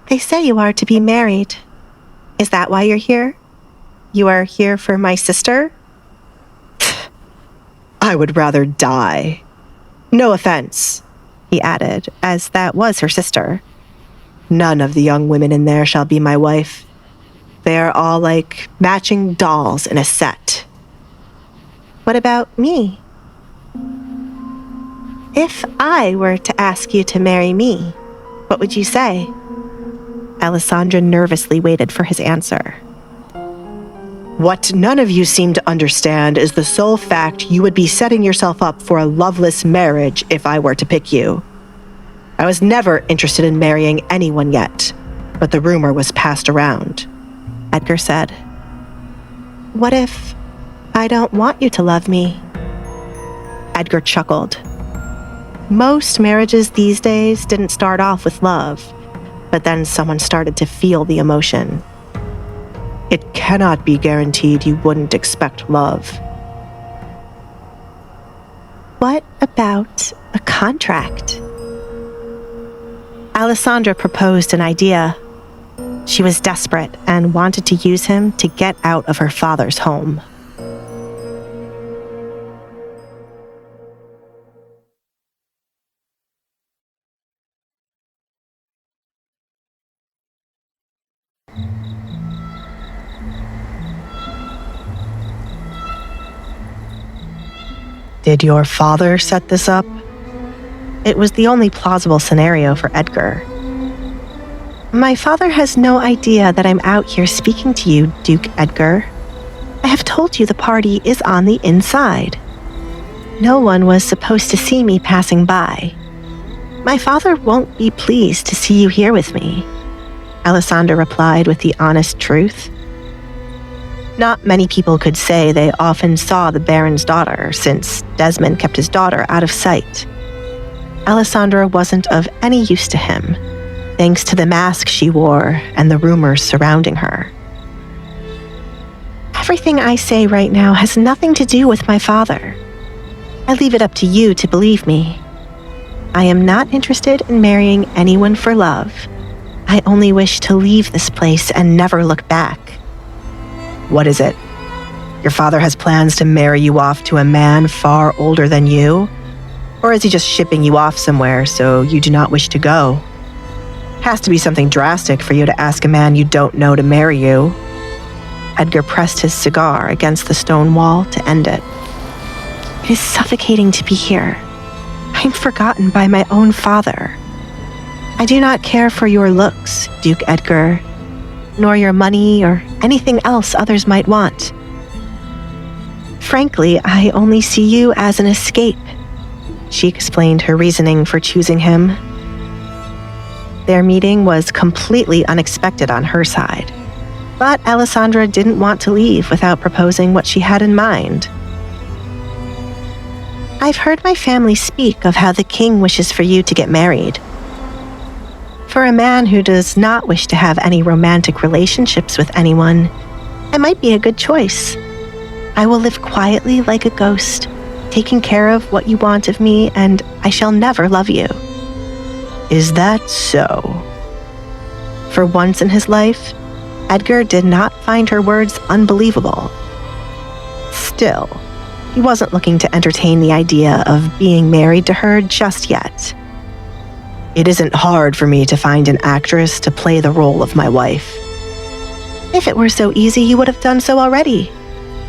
They say you are to be married. Is that why you're here? You are here for my sister? I would rather die. No offense, he added, as that was her sister. None of the young women in there shall be my wife. They are all like matching dolls in a set. What about me? If I were to ask you to marry me, what would you say? Alessandra nervously waited for his answer. What none of you seem to understand is the sole fact you would be setting yourself up for a loveless marriage if I were to pick you. I was never interested in marrying anyone yet, but the rumor was passed around, Edgar said. What if I don't want you to love me? Edgar chuckled. Most marriages these days didn't start off with love, but then someone started to feel the emotion. It cannot be guaranteed you wouldn't expect love. What about a contract? Alessandra proposed an idea. She was desperate and wanted to use him to get out of her father's home. Did your father set this up? It was the only plausible scenario for Edgar. My father has no idea that I'm out here speaking to you, Duke Edgar. I have told you the party is on the inside. No one was supposed to see me passing by. My father won't be pleased to see you here with me, Alessandra replied with the honest truth. Not many people could say they often saw the Baron's daughter, since Desmond kept his daughter out of sight. Alessandra wasn't of any use to him, thanks to the mask she wore and the rumors surrounding her. Everything I say right now has nothing to do with my father. I leave it up to you to believe me. I am not interested in marrying anyone for love. I only wish to leave this place and never look back. What is it? Your father has plans to marry you off to a man far older than you? Or is he just shipping you off somewhere so you do not wish to go? Has to be something drastic for you to ask a man you don't know to marry you. Edgar pressed his cigar against the stone wall to end it. It is suffocating to be here. I'm forgotten by my own father. I do not care for your looks, Duke Edgar, nor your money or anything else others might want. Frankly, I only see you as an escape. She explained her reasoning for choosing him. Their meeting was completely unexpected on her side, but Alessandra didn't want to leave without proposing what she had in mind. I've heard my family speak of how the king wishes for you to get married. For a man who does not wish to have any romantic relationships with anyone, I might be a good choice. I will live quietly like a ghost, taking care of what you want of me, and I shall never love you. Is that so? For once in his life, Edgar did not find her words unbelievable. Still, he wasn't looking to entertain the idea of being married to her just yet. It isn't hard for me to find an actress to play the role of my wife. If it were so easy, you would have done so already,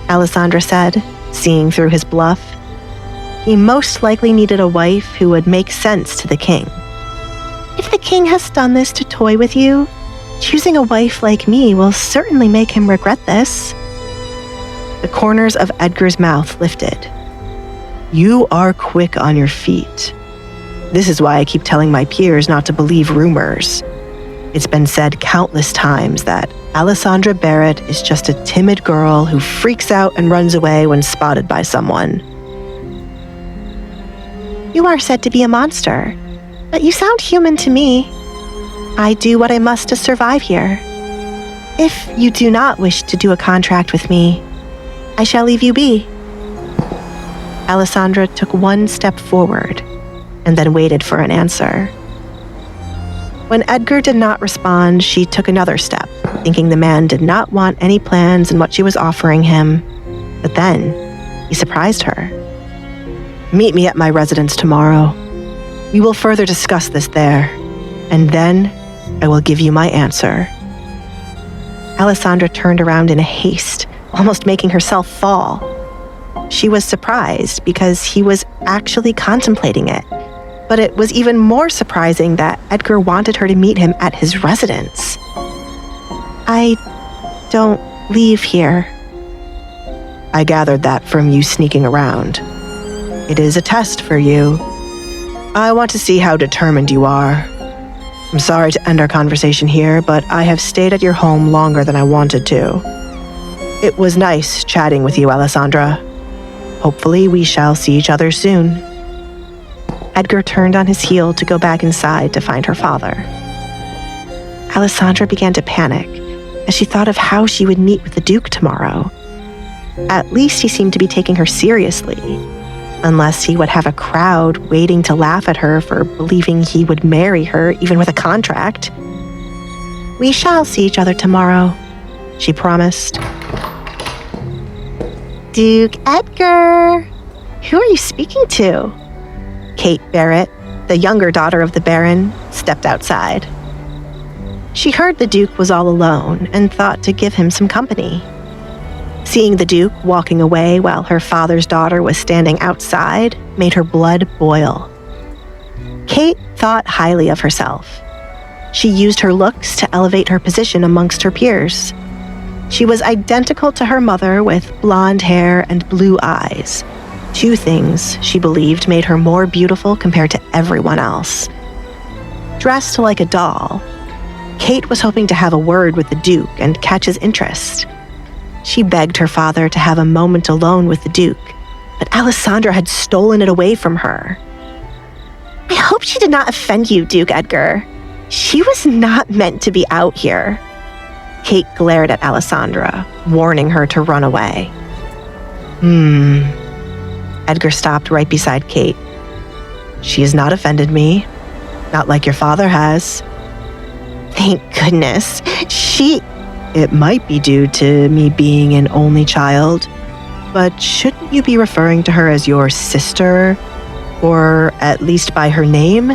Alessandra said, seeing through his bluff. He most likely needed a wife who would make sense to the king. If the king has done this to toy with you, choosing a wife like me will certainly make him regret this. The corners of Edgar's mouth lifted. You are quick on your feet. This is why I keep telling my peers not to believe rumors. It's been said countless times that Alessandra Barrett is just a timid girl who freaks out and runs away when spotted by someone. You are said to be a monster, but you sound human to me. I do what I must to survive here. If you do not wish to do a contract with me, I shall leave you be. Alessandra took one step forward and then waited for an answer. When Edgar did not respond, she took another step, thinking the man did not want any plans in what she was offering him. But then, he surprised her. "Meet me at my residence tomorrow. We will further discuss this there, and then I will give you my answer." Alessandra turned around in a haste, almost making herself fall. She was surprised because he was actually contemplating it, but it was even more surprising that Edgar wanted her to meet him at his residence. "I don't leave here." "I gathered that from you sneaking around. It is a test for you. I want to see how determined you are. I'm sorry to end our conversation here, but I have stayed at your home longer than I wanted to. It was nice chatting with you, Alessandra. Hopefully we shall see each other soon." Edgar turned on his heel to go back inside to find her father. Alessandra began to panic as she thought of how she would meet with the Duke tomorrow. At least he seemed to be taking her seriously, unless he would have a crowd waiting to laugh at her for believing he would marry her even with a contract. "We shall see each other tomorrow," she promised. "Duke Edgar, who are you speaking to?" Kate Barrett, the younger daughter of the Baron, stepped outside. She heard the Duke was all alone and thought to give him some company. Seeing the Duke walking away while her father's daughter was standing outside made her blood boil. Kate thought highly of herself. She used her looks to elevate her position amongst her peers. She was identical to her mother with blonde hair and blue eyes, two things she believed made her more beautiful compared to everyone else. Dressed like a doll, Kate was hoping to have a word with the Duke and catch his interest. She begged her father to have a moment alone with the Duke, but Alessandra had stolen it away from her. "I hope she did not offend you, Duke Edgar. She was not meant to be out here." Kate glared at Alessandra, warning her to run away. Edgar stopped right beside Kate. "She has not offended me, not like your father has." "Thank goodness. It might be due to me being an only child, but shouldn't you be referring to her as your sister, or at least by her name?"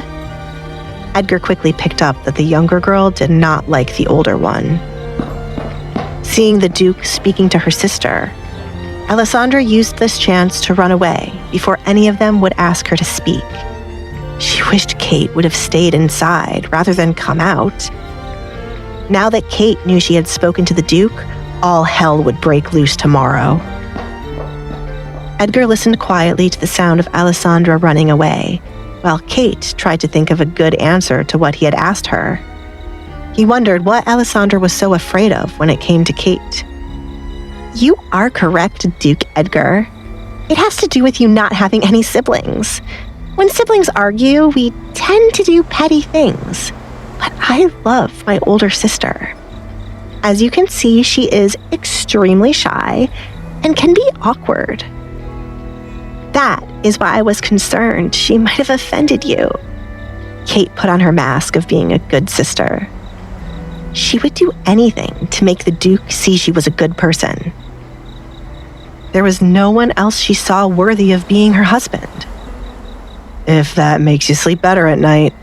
Edgar quickly picked up that the younger girl did not like the older one. Seeing the Duke speaking to her sister, Alessandra used this chance to run away before any of them would ask her to speak. She wished Kate would have stayed inside rather than come out. Now that Kate knew she had spoken to the Duke, all hell would break loose tomorrow. Edgar listened quietly to the sound of Alessandra running away, while Kate tried to think of a good answer to what he had asked her. He wondered what Alessandra was so afraid of when it came to Kate. "You are correct, Duke Edgar. It has to do with you not having any siblings. When siblings argue, we tend to do petty things. But I love my older sister. As you can see, she is extremely shy and can be awkward. That is why I was concerned she might have offended you." Kate put on her mask of being a good sister. She would do anything to make the Duke see she was a good person. There was no one else she saw worthy of being her husband. "If that makes you sleep better at night."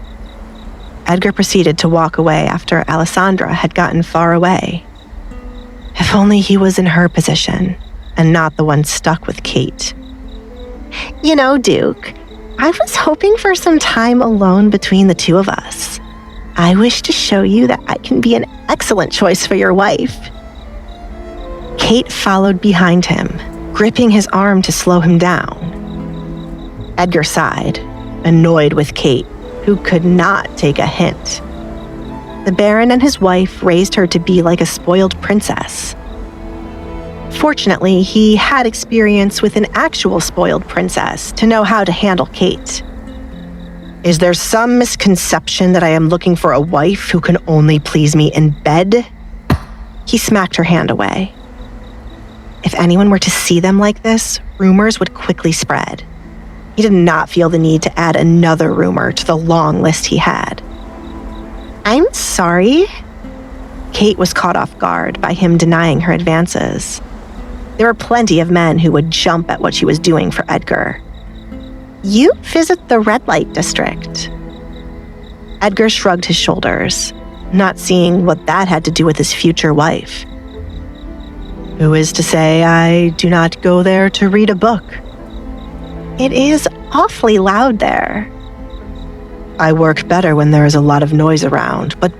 Edgar proceeded to walk away after Alessandra had gotten far away. If only he was in her position and not the one stuck with Kate. "You know, Duke, I was hoping for some time alone between the two of us. I wish to show you that I can be an excellent choice for your wife." Kate followed behind him, gripping his arm to slow him down. Edgar sighed, annoyed with Kate, who could not take a hint. The Baron and his wife raised her to be like a spoiled princess. Fortunately, he had experience with an actual spoiled princess to know how to handle Kate. "Is there some misconception that I am looking for a wife who can only please me in bed?" He smacked her hand away. If anyone were to see them like this, rumors would quickly spread. He did not feel the need to add another rumor to the long list he had. I'm sorry. Kate was caught off guard by him denying her advances. There were plenty of men who would jump at what she was doing for Edgar. You visit the red light district. Edgar shrugged his shoulders, not seeing what that had to do with his future wife. Who is to say I do not go there to read a book? It is awfully loud there. I work better when there is a lot of noise around, but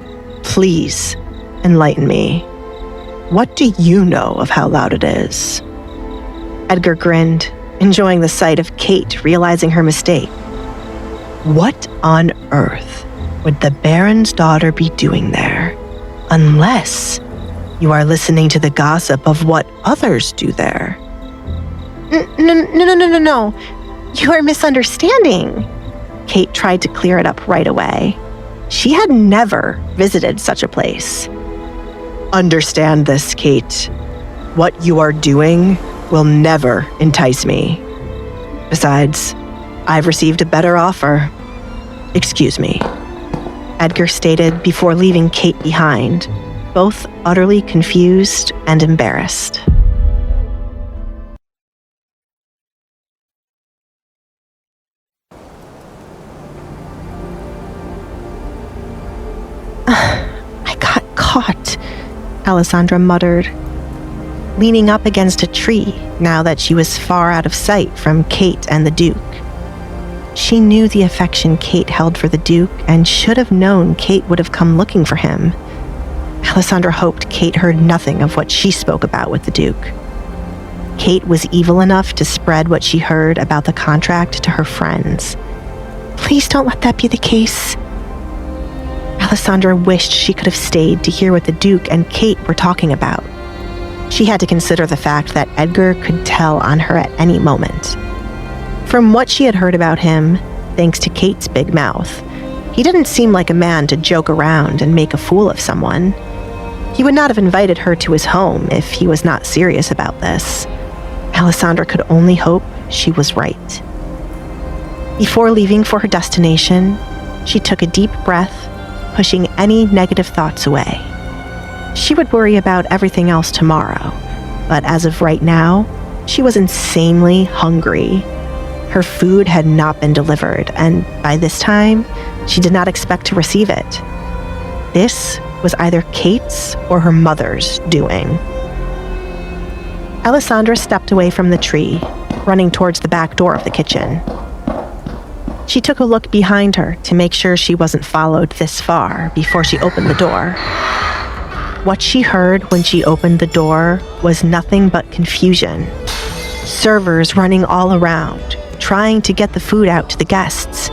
please, enlighten me. What do you know of how loud it is? Edgar grinned, enjoying the sight of Kate realizing her mistake. What on earth would the Baron's daughter be doing there? Unless you are listening to the gossip of what others do there. No. You are misunderstanding. Kate tried to clear it up right away. She had never visited such a place. Understand this, Kate. What you are doing will never entice me. Besides, I've received a better offer. Excuse me. Edgar stated before leaving Kate behind, both utterly confused and embarrassed. I got caught, Alessandra muttered, leaning up against a tree now that she was far out of sight from Kate and the Duke. She knew the affection Kate held for the Duke and should have known Kate would have come looking for him. Alessandra hoped Kate heard nothing of what she spoke about with the Duke. Kate was evil enough to spread what she heard about the contract to her friends. Please don't let that be the case. Alessandra wished she could have stayed to hear what the Duke and Kate were talking about. She had to consider the fact that Edgar could tell on her at any moment. From what she had heard about him, thanks to Kate's big mouth, he didn't seem like a man to joke around and make a fool of someone. He would not have invited her to his home if he was not serious about this. Alessandra could only hope she was right. Before leaving for her destination, she took a deep breath, pushing any negative thoughts away. She would worry about everything else tomorrow, but as of right now, she was insanely hungry. Her food had not been delivered, and by this time, she did not expect to receive it. This was either Kate's or her mother's doing. Alessandra stepped away from the tree, running towards the back door of the kitchen. She took a look behind her to make sure she wasn't followed this far before she opened the door. What she heard when she opened the door was nothing but confusion. Servers running all around, trying to get the food out to the guests.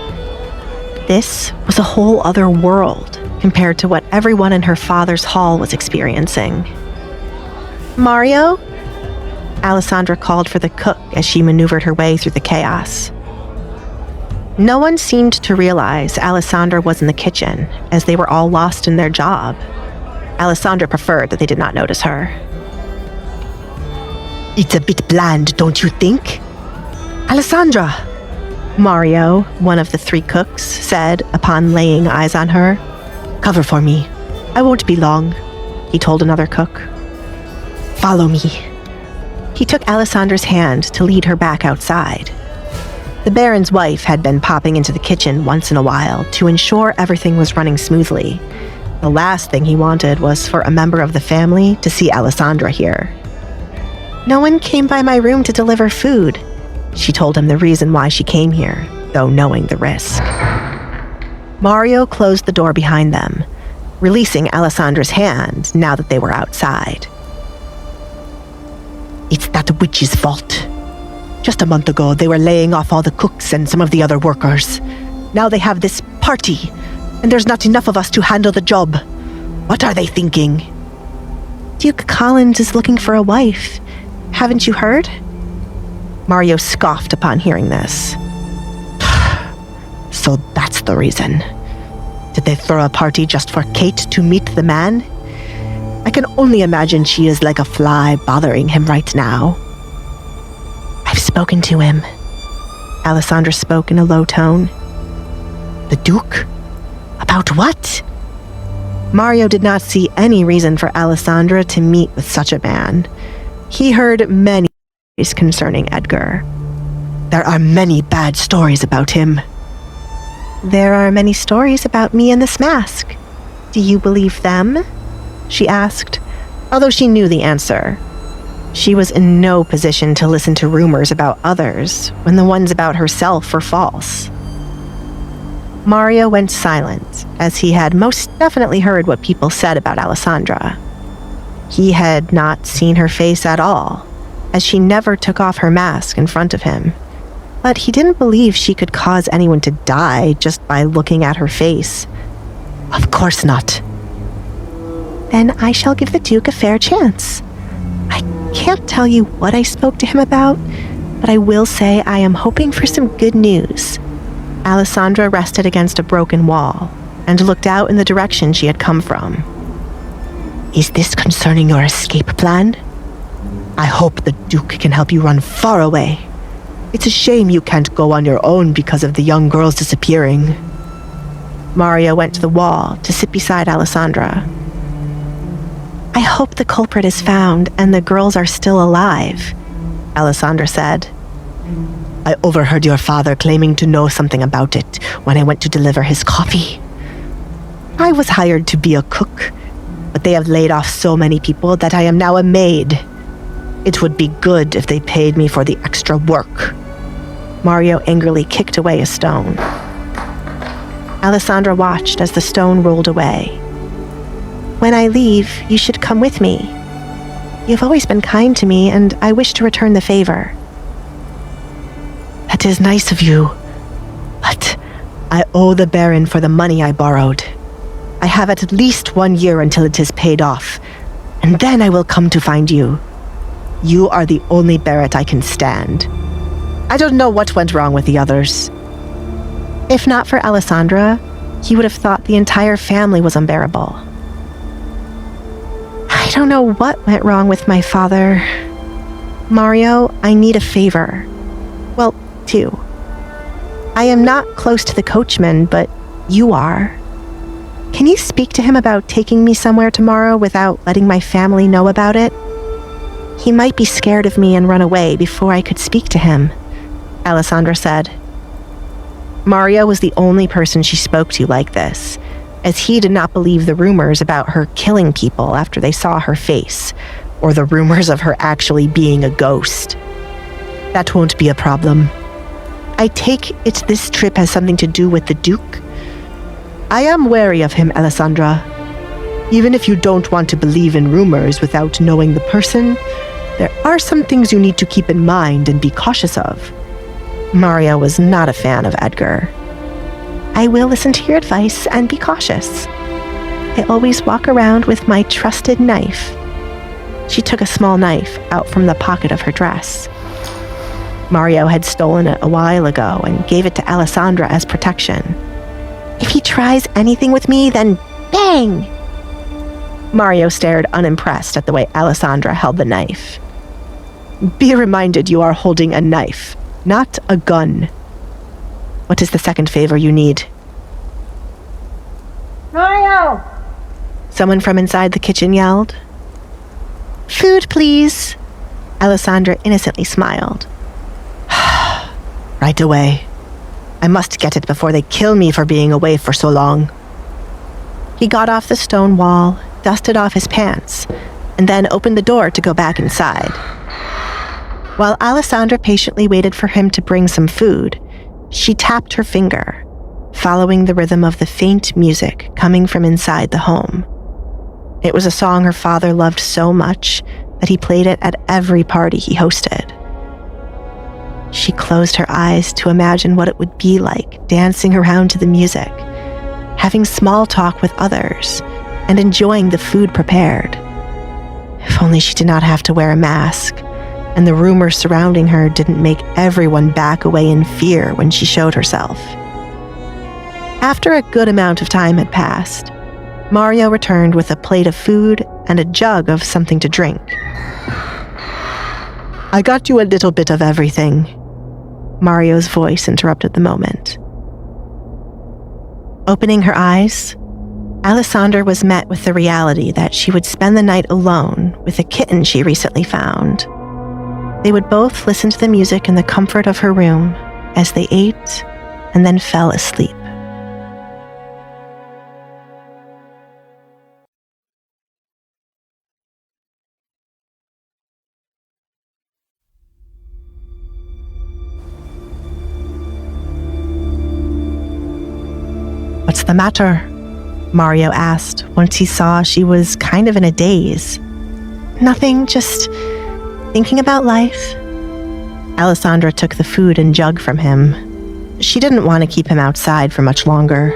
This was a whole other world compared to what everyone in her father's hall was experiencing. Mario? Alessandra called for the cook as she maneuvered her way through the chaos. No one seemed to realize Alessandra was in the kitchen, as they were all lost in their job. Alessandra preferred that they did not notice her. It's a bit bland, don't you think? Alessandra! Mario, one of the three cooks, said upon laying eyes on her. Cover for me. I won't be long, he told another cook. Follow me. He took Alessandra's hand to lead her back outside. The Baron's wife had been popping into the kitchen once in a while to ensure everything was running smoothly. The last thing he wanted was for a member of the family to see Alessandra here. No one came by my room to deliver food. She told him the reason why she came here, though knowing the risk. Mario closed the door behind them, releasing Alessandra's hand now that they were outside. It's that witch's fault. Just a month ago, they were laying off all the cooks and some of the other workers. Now they have this party, and there's not enough of us to handle the job. What are they thinking? Duke Collins is looking for a wife. Haven't you heard? Mario scoffed upon hearing this. So that's the reason. Did they throw a party just for Kate to meet the man? I can only imagine she is like a fly bothering him right now. I've spoken to him. Alessandra spoke in a low tone. The Duke? About what? Mario did not see any reason for Alessandra to meet with such a man. He heard many stories concerning Edgar. There are many bad stories about him. There are many stories about me in this mask. Do you believe them? She asked, although she knew the answer. She was in no position to listen to rumors about others when the ones about herself were false. Mario went silent, as he had most definitely heard what people said about Alessandra. He had not seen her face at all, as she never took off her mask in front of him. But he didn't believe she could cause anyone to die just by looking at her face. Of course not. Then I shall give the Duke a fair chance. I can't tell you what I spoke to him about, but I will say I am hoping for some good news. Alessandra rested against a broken wall and looked out in the direction she had come from. Is this concerning your escape plan? I hope the Duke can help you run far away. It's a shame you can't go on your own because of the young girls disappearing. Mario went to the wall to sit beside Alessandra. I hope the culprit is found and the girls are still alive, Alessandra said. I overheard your father claiming to know something about it when I went to deliver his coffee. I was hired to be a cook, but they have laid off so many people that I am now a maid. It would be good if they paid me for the extra work. Mario angrily kicked away a stone. Alessandra watched as the stone rolled away. When I leave, you should come with me. You've always been kind to me, and I wish to return the favor. That is nice of you, but I owe the Baron for the money I borrowed. I have at least 1 year until it is paid off, and then I will come to find you. You are the only Barrett I can stand. I don't know what went wrong with the others. If not for Alessandra, he would have thought the entire family was unbearable. I don't know what went wrong with my father. Mario, I need a favor. Well, two. I am not close to the coachman, but you are. Can you speak to him about taking me somewhere tomorrow without letting my family know about it? He might be scared of me and run away before I could speak to him, Alessandra said. Mario was the only person she spoke to like this, as he did not believe the rumors about her killing people after they saw her face, or the rumors of her actually being a ghost. That won't be a problem. I take it this trip has something to do with the Duke? I am wary of him, Alessandra. Even if you don't want to believe in rumors without knowing the person, there are some things you need to keep in mind and be cautious of. Mario was not a fan of Edgar. I will listen to your advice and be cautious. I always walk around with my trusted knife. She took a small knife out from the pocket of her dress. Mario had stolen it a while ago and gave it to Alessandra as protection. If he tries anything with me, then bang! Mario stared unimpressed at the way Alessandra held the knife. Be reminded you are holding a knife, not a gun. What is the second favor you need? Mario! Someone from inside the kitchen yelled. Food, please. Alessandra innocently smiled. Right away. I must get it before they kill me for being away for so long. He got off the stone wall, dusted off his pants, and then opened the door to go back inside. While Alessandra patiently waited for him to bring some food, she tapped her finger, following the rhythm of the faint music coming from inside the home. It was a song her father loved so much that he played it at every party he hosted. She closed her eyes to imagine what it would be like dancing around to the music, having small talk with others, and enjoying the food prepared. If only she did not have to wear a mask, and the rumors surrounding her didn't make everyone back away in fear when she showed herself. After a good amount of time had passed, Mario returned with a plate of food and a jug of something to drink. I got you a little bit of everything. Mario's voice interrupted the moment. Opening her eyes, Alessandra was met with the reality that she would spend the night alone with a kitten she recently found. They would both listen to the music in the comfort of her room as they ate and then fell asleep. "What's the matter?" Mario asked once he saw she was kind of in a daze. "Nothing, just thinking about life." Alessandra took the food and jug from him. She didn't want to keep him outside for much longer.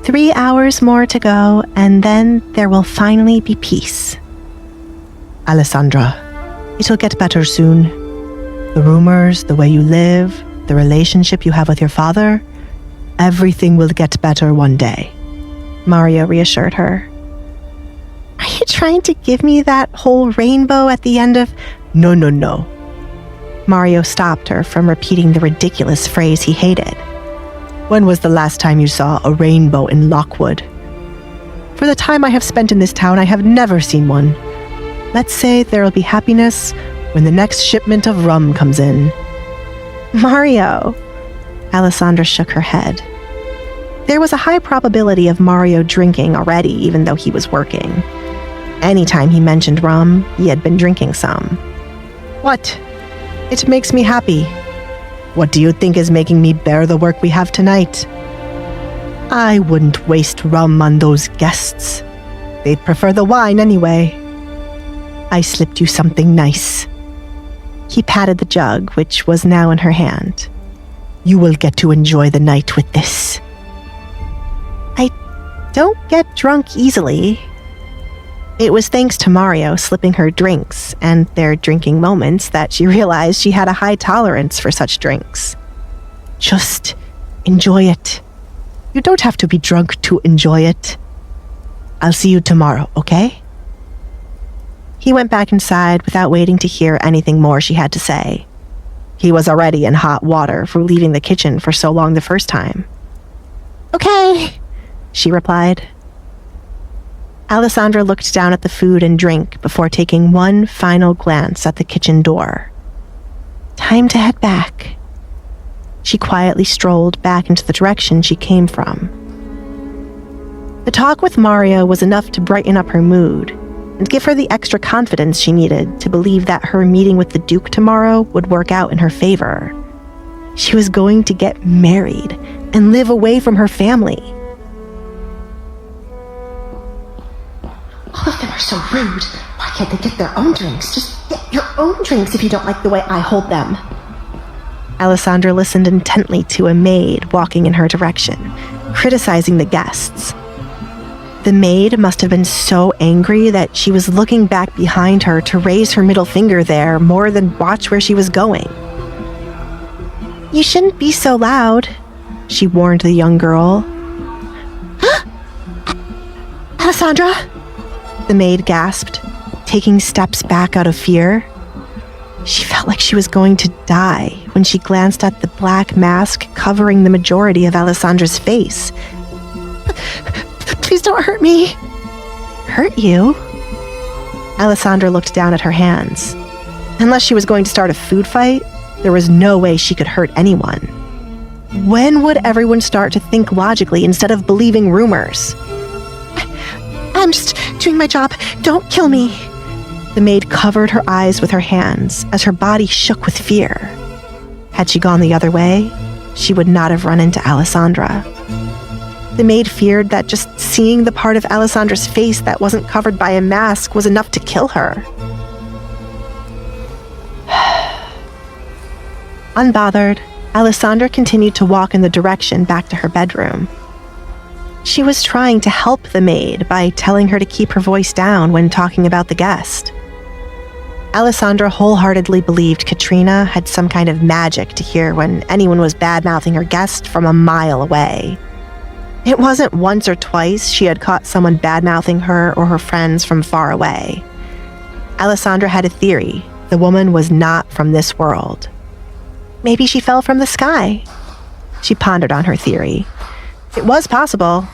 3 hours more to go, and then there will finally be peace. "Alessandra, it'll get better soon. The rumors, the way you live, the relationship you have with your father, everything will get better one day," Mario reassured her. "Are you trying to give me that whole rainbow at the end of—" No. Mario stopped her from repeating the ridiculous phrase he hated. "When was the last time you saw a rainbow in Lockwood? For the time I have spent in this town, I have never seen one. Let's say there'll be happiness when the next shipment of rum comes in." "Mario," Alessandra shook her head. There was a high probability of Mario drinking already, even though he was working. Anytime he mentioned rum, he had been drinking some. "What? It makes me happy. What do you think is making me bear the work we have tonight? I wouldn't waste rum on those guests. They'd prefer the wine anyway. I slipped you something nice." He patted the jug, which was now in her hand. "You will get to enjoy the night with this." "I don't get drunk easily." It was thanks to Mario slipping her drinks and their drinking moments that she realized she had a high tolerance for such drinks. "Just enjoy it. You don't have to be drunk to enjoy it. I'll see you tomorrow, okay?" He went back inside without waiting to hear anything more she had to say. He was already in hot water for leaving the kitchen for so long the first time. "Okay," she replied. Alessandra looked down at the food and drink before taking one final glance at the kitchen door. Time to head back. She quietly strolled back into the direction she came from. The talk with Mario was enough to brighten up her mood and give her the extra confidence she needed to believe that her meeting with the Duke tomorrow would work out in her favor. She was going to get married and live away from her family. All of them are so rude. Why can't they get their own drinks? Just get your own drinks if you don't like the way I hold them. Alessandra listened intently to a maid walking in her direction, criticizing the guests. The maid must have been so angry that she was looking back behind her to raise her middle finger there more than watch where she was going. "You shouldn't be so loud," she warned the young girl. Alessandra? The maid gasped, taking steps back out of fear. She felt like she was going to die when she glanced at the black mask covering the majority of Alessandra's face. Please don't hurt me. Hurt you? Alessandra looked down at her hands. Unless she was going to start a food fight, there was no way she could hurt anyone. When would everyone start to think logically instead of believing rumors? I'm just doing my job. Don't kill me. The maid covered her eyes with her hands as her body shook with fear. Had she gone the other way, she would not have run into Alessandra. The maid feared that just seeing the part of Alessandra's face that wasn't covered by a mask was enough to kill her. Unbothered, Alessandra continued to walk in the direction back to her bedroom. She was trying to help the maid by telling her to keep her voice down when talking about the guest. Alessandra wholeheartedly believed Katrina had some kind of magic to hear when anyone was bad-mouthing her guest from a mile away. It wasn't once or twice she had caught someone bad-mouthing her or her friends from far away. Alessandra had a theory. The woman was not from this world. Maybe she fell from the sky. She pondered on her theory. It was possible.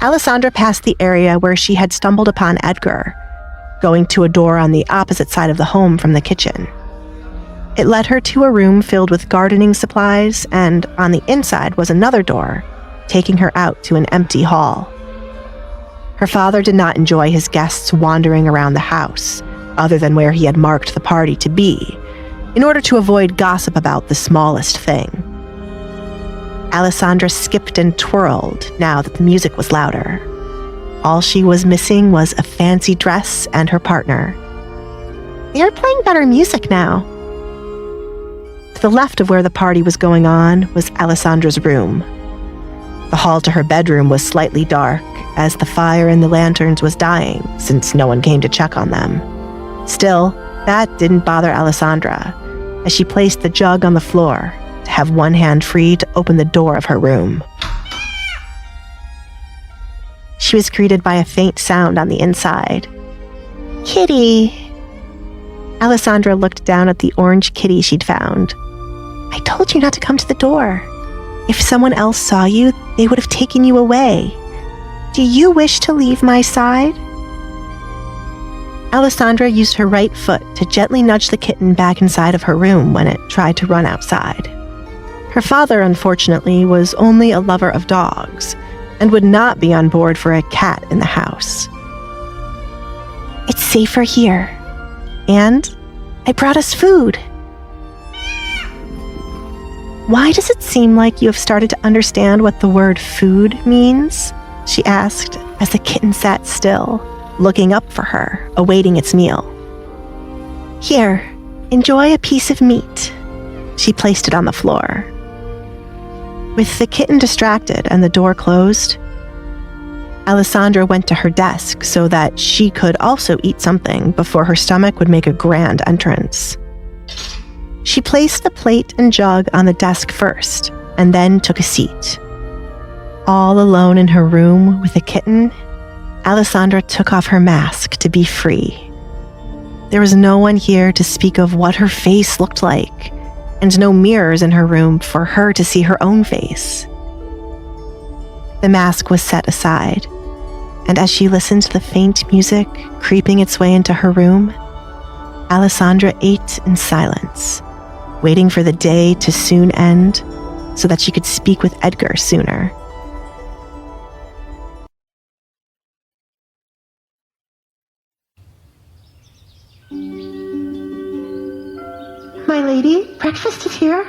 Alessandra passed the area where she had stumbled upon Edgar, going to a door on the opposite side of the home from the kitchen. It led her to a room filled with gardening supplies, and on the inside was another door, taking her out to an empty hall. Her father did not enjoy his guests wandering around the house, other than where he had marked the party to be, in order to avoid gossip about the smallest thing. Alessandra skipped and twirled now that the music was louder. All she was missing was a fancy dress and her partner. "You're playing better music now." To the left of where the party was going on was Alessandra's room. The hall to her bedroom was slightly dark, as the fire in the lanterns was dying since no one came to check on them. Still, that didn't bother Alessandra, as she placed the jug on the floor to have one hand free to open the door of her room. She was greeted by a faint sound on the inside. "Kitty!" Alessandra looked down at the orange kitty she'd found. "I told you not to come to the door. If someone else saw you, they would have taken you away. Do you wish to leave my side?" Alessandra used her right foot to gently nudge the kitten back inside of her room when it tried to run outside. Her father, unfortunately, was only a lover of dogs and would not be on board for a cat in the house. "It's safer here. And I brought us food." "Why does it seem like you have started to understand what the word food means?" she asked as the kitten sat still, looking up for her, awaiting its meal. "Here, enjoy a piece of meat." She placed it on the floor. With the kitten distracted and the door closed, Alessandra went to her desk so that she could also eat something before her stomach would make a grand entrance. She placed the plate and jug on the desk first, and then took a seat. All alone in her room with the kitten, Alessandra took off her mask to be free. There was no one here to speak of what her face looked like, and no mirrors in her room for her to see her own face. The mask was set aside, and as she listened to the faint music creeping its way into her room, Alessandra ate in silence, waiting for the day to soon end so that she could speak with Edgar sooner. My lady, breakfast is here.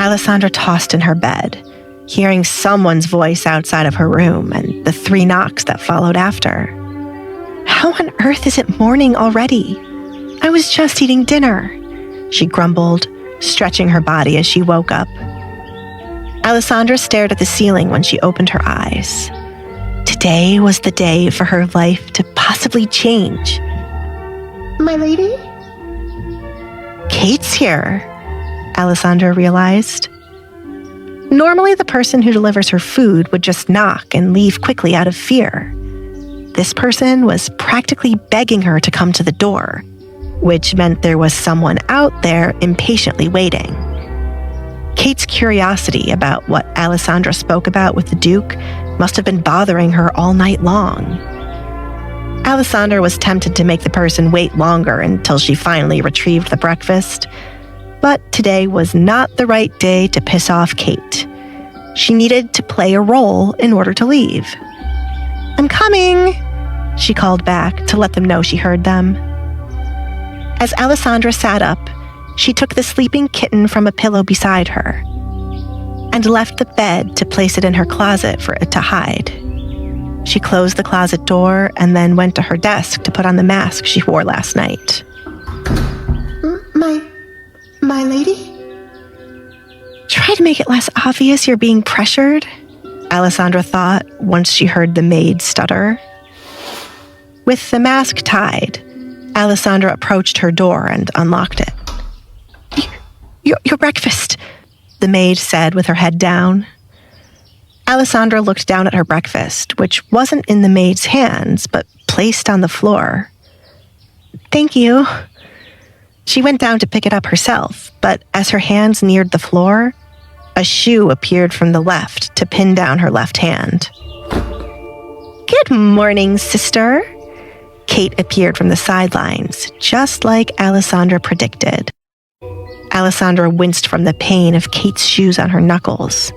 Alessandra tossed in her bed, hearing someone's voice outside of her room and the 3 knocks that followed after. "How on earth is it morning already? I was just eating dinner," she grumbled, stretching her body as she woke up. Alessandra stared at the ceiling when she opened her eyes. Today was the day for her life to possibly change. My lady? Kate's here, Alessandra realized. Normally, the person who delivers her food would just knock and leave quickly out of fear. This person was practically begging her to come to the door, which meant there was someone out there impatiently waiting. Kate's curiosity about what Alessandra spoke about with the Duke must have been bothering her all night long. Alessandra was tempted to make the person wait longer until she finally retrieved the breakfast, but today was not the right day to piss off Kate. She needed to play a role in order to leave. "I'm coming," she called back to let them know she heard them. As Alessandra sat up, she took the sleeping kitten from a pillow beside her and left the bed to place it in her closet for it to hide. She closed the closet door and then went to her desk to put on the mask she wore last night. My lady? Try to make it less obvious you're being pressured, Alessandra thought once she heard the maid stutter. With the mask tied, Alessandra approached her door and unlocked it. Your breakfast, the maid said with her head down. Alessandra looked down at her breakfast, which wasn't in the maid's hands, but placed on the floor. "Thank you." She went down to pick it up herself, but as her hands neared the floor, a shoe appeared from the left to pin down her left hand. Good morning, sister. Kate appeared from the sidelines, just like Alessandra predicted. Alessandra winced from the pain of Kate's shoes on her knuckles.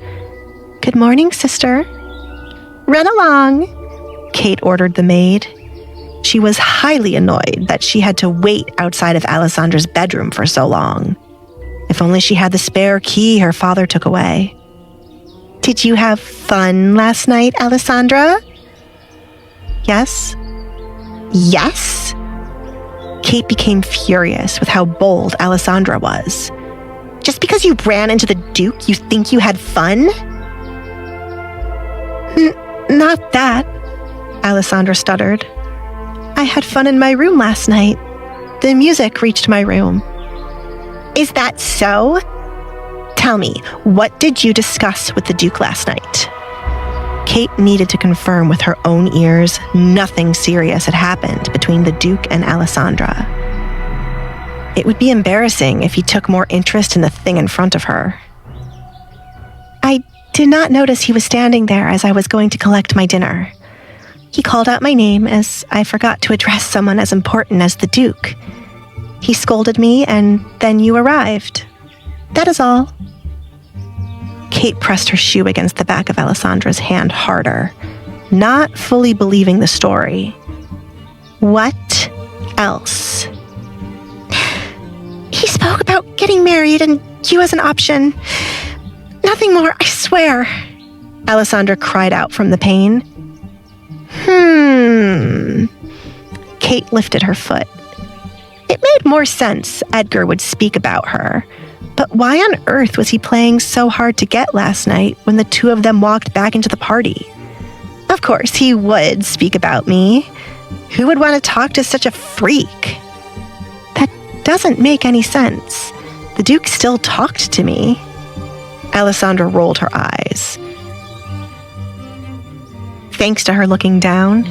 Good morning, sister. Run along, Kate ordered the maid. She was highly annoyed that she had to wait outside of Alessandra's bedroom for so long. If only she had the spare key her father took away. Did you have fun last night, Alessandra? Yes. Yes? Kate became furious with how bold Alessandra was. Just because you ran into the Duke, you think you had fun? Not that, Alessandra stuttered. I had fun in my room last night. The music reached my room. Is that so? Tell me, what did you discuss with the Duke last night? Kate needed to confirm with her own ears nothing serious had happened between the Duke and Alessandra. It would be embarrassing if he took more interest in the thing in front of her. I did not notice he was standing there as I was going to collect my dinner. He called out my name as I forgot to address someone as important as the Duke. He scolded me, and then you arrived. That is all. Kate pressed her shoe against the back of Alessandra's hand harder, not fully believing the story. What else? He spoke about getting married and you as an option. Nothing more, I swear. Alessandra cried out from the pain. Kate lifted her foot. It made more sense Edgar would speak about her. But why on earth was he playing so hard to get last night when the two of them walked back into the party? Of course, he would speak about me. Who would want to talk to such a freak? That doesn't make any sense. The Duke still talked to me. Alessandra rolled her eyes. Thanks to her looking down,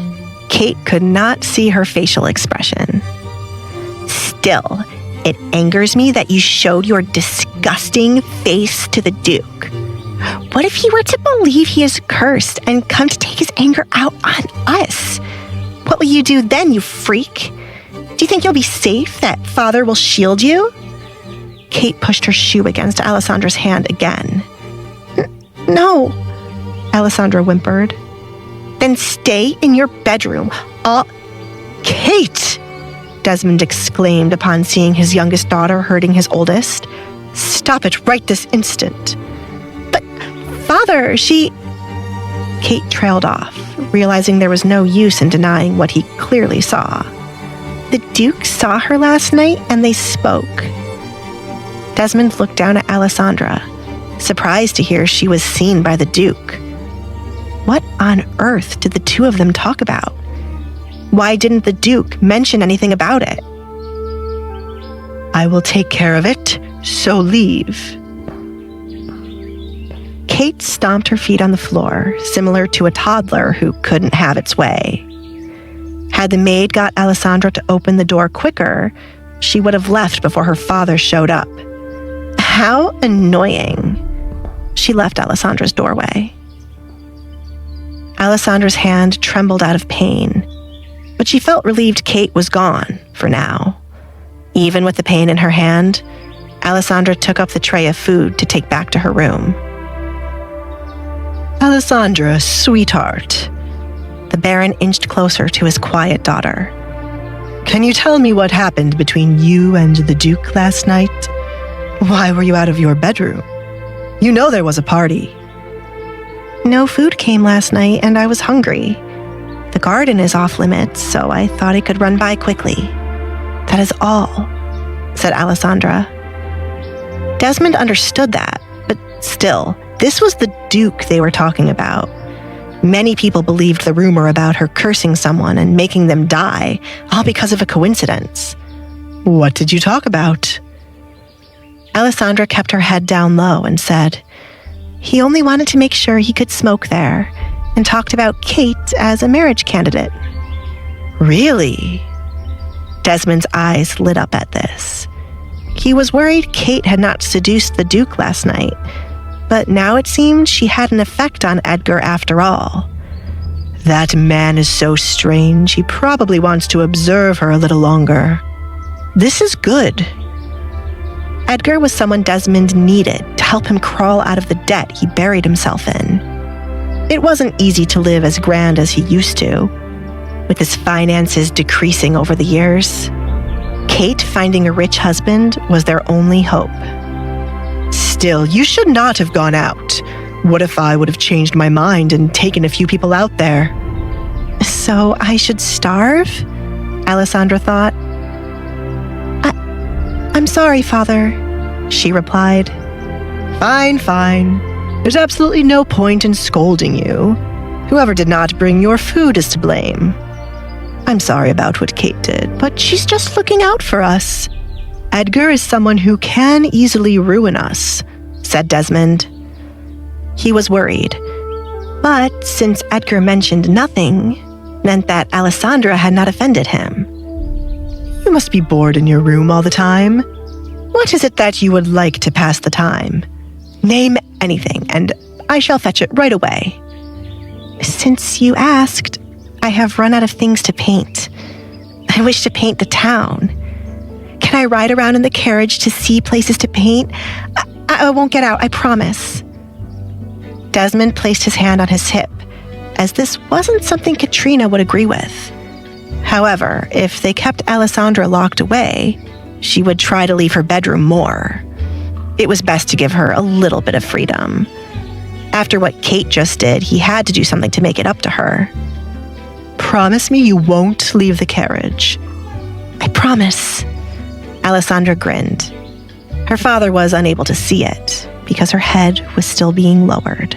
Kate could not see her facial expression. Still, it angers me that you showed your disgusting face to the Duke. What if he were to believe he is cursed and come to take his anger out on us? What will you do then, you freak? Do you think you'll be safe, that Father will shield you? Kate pushed her shoe against Alessandra's hand again. No, Alessandra whimpered. Then stay in your bedroom. Kate! Desmond exclaimed upon seeing his youngest daughter hurting his oldest. Stop it right this instant. But, Father, Kate trailed off, realizing there was no use in denying what he clearly saw. The Duke saw her last night and they spoke. Desmond looked down at Alessandra, surprised to hear she was seen by the Duke. What on earth did the two of them talk about? Why didn't the Duke mention anything about it? I will take care of it, so leave. Kate stomped her feet on the floor, similar to a toddler who couldn't have its way. Had the maid got Alessandra to open the door quicker, she would have left before her father showed up. How annoying. She left Alessandra's doorway. Alessandra's hand trembled out of pain, but she felt relieved Kate was gone for now. Even with the pain in her hand, Alessandra took up the tray of food to take back to her room. Alessandra, sweetheart. The Baron inched closer to his quiet daughter. Can you tell me what happened between you and the Duke last night? Why were you out of your bedroom? You know there was a party. No food came last night and I was hungry. The garden is off limits, so I thought I could run by quickly. That is all, said Alessandra. Desmond understood that, but still, this was the Duke they were talking about. Many people believed the rumor about her cursing someone and making them die, all because of a coincidence. What did you talk about? Alessandra kept her head down low and said, he only wanted to make sure he could smoke there, and talked about Kate as a marriage candidate. Really? Desmond's eyes lit up at this. He was worried Kate had not seduced the Duke last night, but now it seemed she had an effect on Edgar after all. That man is so strange, he probably wants to observe her a little longer. This is good. Edgar was someone Desmond needed to help him crawl out of the debt he buried himself in. It wasn't easy to live as grand as he used to, with his finances decreasing over the years. Kate finding a rich husband was their only hope. Still, you should not have gone out. What if I would have changed my mind and taken a few people out there? So I should starve? Alessandra thought. I'm sorry, Father, she replied. Fine. There's absolutely no point in scolding you. Whoever did not bring your food is to blame. I'm sorry about what Kate did, but she's just looking out for us. Edgar is someone who can easily ruin us, said Desmond. He was worried, but since Edgar mentioned nothing, meant that Alessandra had not offended him. You must be bored in your room all the time. What is it that you would like to pass the time? Name anything, and I shall fetch it right away. Since you asked, I have run out of things to paint. I wish to paint the town. Can I ride around in the carriage to see places to paint? I won't get out, I promise. Desmond placed his hand on his hip, as this wasn't something Katrina would agree with. However, if they kept Alessandra locked away, she would try to leave her bedroom more. It was best to give her a little bit of freedom. After what Kate just did, he had to do something to make it up to her. Promise me you won't leave the carriage. I promise. Alessandra grinned. Her father was unable to see it because her head was still being lowered.